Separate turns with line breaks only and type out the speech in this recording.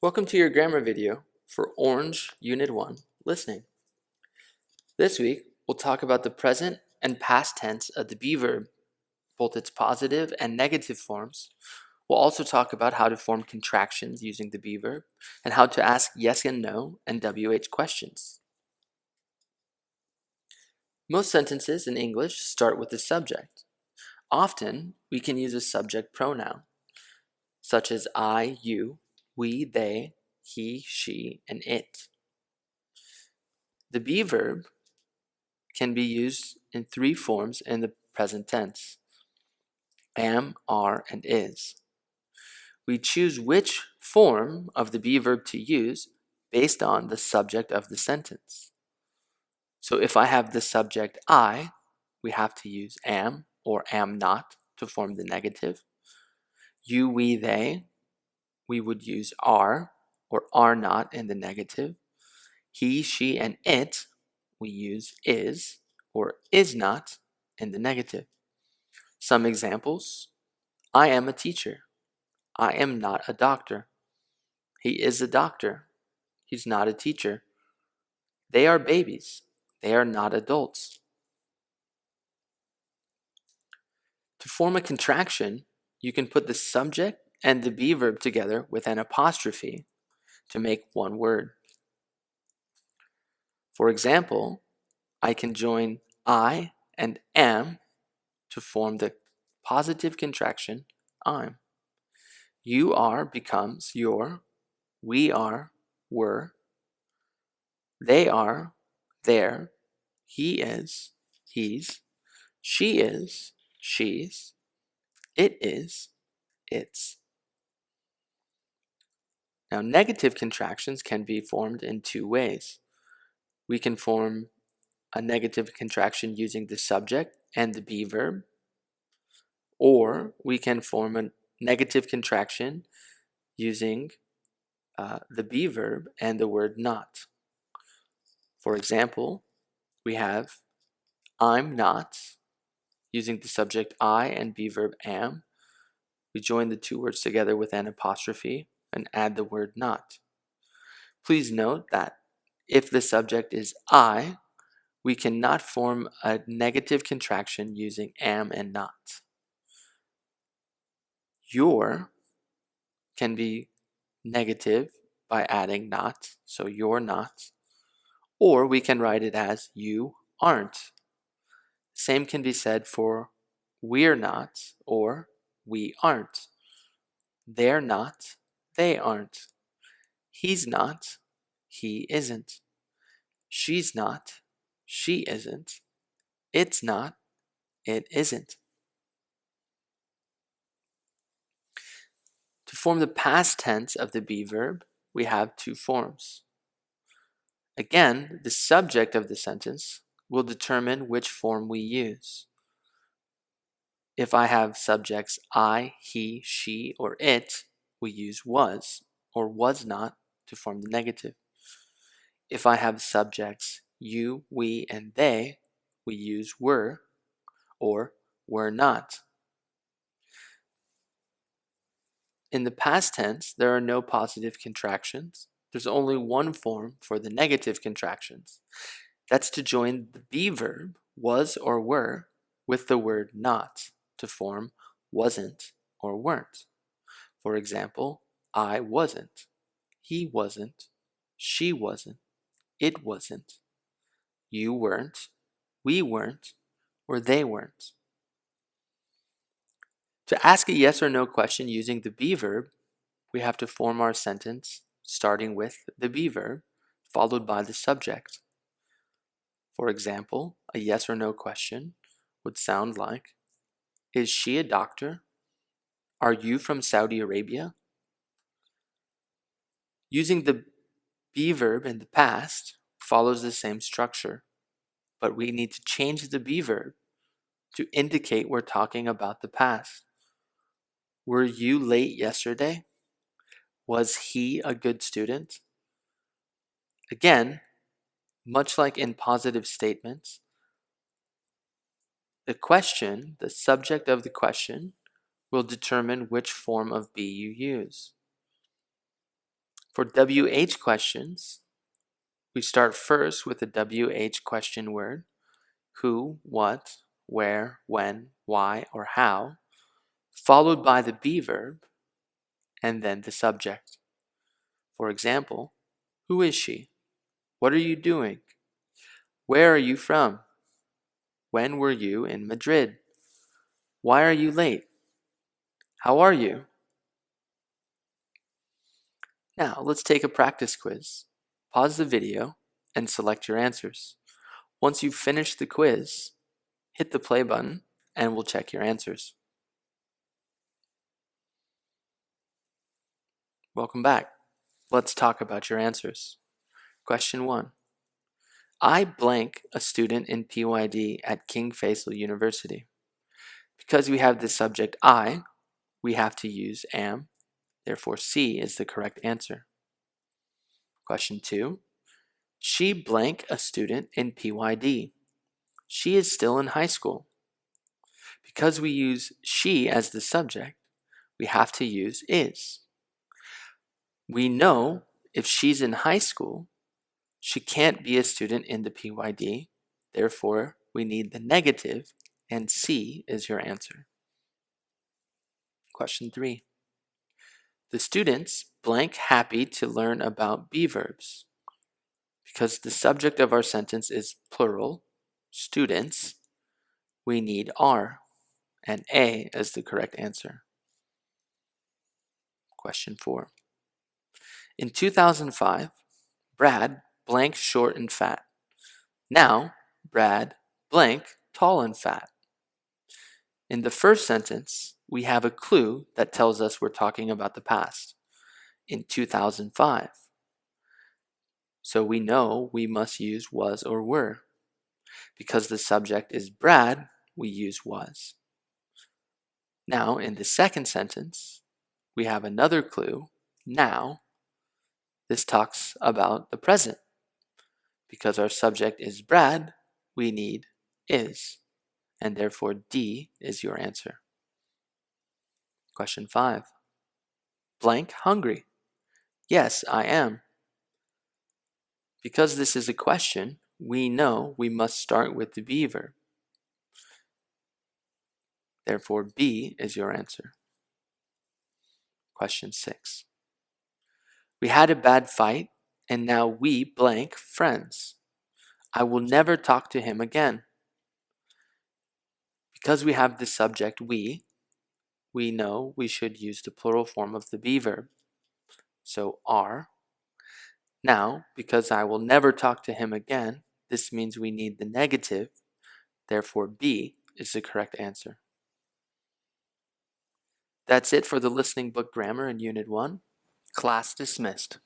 Welcome to your grammar video for Orange Unit 1, Listening. This week, we'll talk about the present and past tense of the be verb, both its positive and negative forms. We'll also talk about how to form contractions using the be verb and how to ask yes and no and WH questions. Most sentences in English start with the subject. Often, we can use a subject pronoun, such as I, you, we, they, he, she, and it. The be verb can be used in three forms in the present tense: am, are, and is. We choose which form of the be verb to use based on the subject of the sentence. So if I have the subject I, we have to use am or am not to form the negative. You, we, they, we would use are or are not in the negative. He, she, and it, we use is or is not in the negative. Some examples: I am a teacher. I am not a doctor. He is a doctor. He's not a teacher. They are babies. They are not adults. To form a contraction, you can put the subject and the be verb together with an apostrophe to make one word. For example, I can join I and am to form the positive contraction I'm. You are becomes your, we are, were, they are, their, he is, he's, she is, she's, it is, its. Now, negative contractions can be formed in two ways. We can form a negative contraction using the subject and the be verb, or we can form a negative contraction using the be verb and the word not. For example, we have I'm not, using the subject I and be verb am. We join the two words together with an apostrophe and add the word not. Please note that if the subject is I, we cannot form a negative contraction using am and not. Your can be negative by adding not, so you're not, or we can write it as you aren't. Same can be said for we're not or we aren't. They're not, they aren't. He's not, he isn't. She's not, she isn't. It's not, it isn't. To form the past tense of the be verb, we have two forms. Again, the subject of the sentence will determine which form we use. If I have subjects I, he, she, or it, we use was or was not to form the negative. If I have subjects you, we, and they, we use were or were not. In the past tense, there are no positive contractions. There's only one form for the negative contractions. That's to join the be verb, was or were, with the word not to form wasn't or weren't. For example, I wasn't, he wasn't, she wasn't, it wasn't, you weren't, we weren't, or they weren't. To ask a yes or no question using the be verb, we have to form our sentence starting with the be verb, followed by the subject. For example, a yes or no question would sound like, is she a doctor? Are you from Saudi Arabia? Using the be verb in the past follows the same structure, but we need to change the be verb to indicate we're talking about the past. Were you late yesterday? Was he a good student? Again, much like in positive statements, the question, the subject of the question, will determine which form of be you use. For WH questions, we start first with the WH question word, who, what, where, when, why, or how, followed by the be verb, and then the subject. For example, who is she? What are you doing? Where are you from? When were you in Madrid? Why are you late? How are you? Now, let's take a practice quiz. Pause the video and select your answers. Once you've finished the quiz, hit the play button and we'll check your answers. Welcome back. Let's talk about your answers. Question 1. I blank a student in PYD at King Faisal University. Because we have the subject I, we have to use am. Therefore, C is the correct answer. Question 2. She blank a student in PYD. She is still in high school. Because we use she as the subject, we have to use is. We know if she's in high school, she can't be a student in the PYD. Therefore, we need the negative, and C is your answer. Question 3. The students blank happy to learn about be verbs. Because the subject of our sentence is plural, students, we need are, and A is the correct answer. Question 4. In 2005, Brad blank short and fat. Now, Brad blank tall and fat. In the first sentence, we have a clue that tells us we're talking about the past. In 2005. So we know we must use was or were. Because the subject is Brad, we use was. Now, in the second sentence, we have another clue, now. This talks about the present. Because our subject is Brad, we need is, and therefore D is your answer. Question 5. Blank hungry. Yes, I am. Because this is a question, we know we must start with the be verb. Therefore, B is your answer. Question 6. We had a bad fight, and now we blank friends. I will never talk to him again. Because we have the subject we know we should use the plural form of the be verb. So are. Now, because I will never talk to him again, this means we need the negative. Therefore, B is the correct answer. That's it for the listening book grammar in Unit 1. Class dismissed.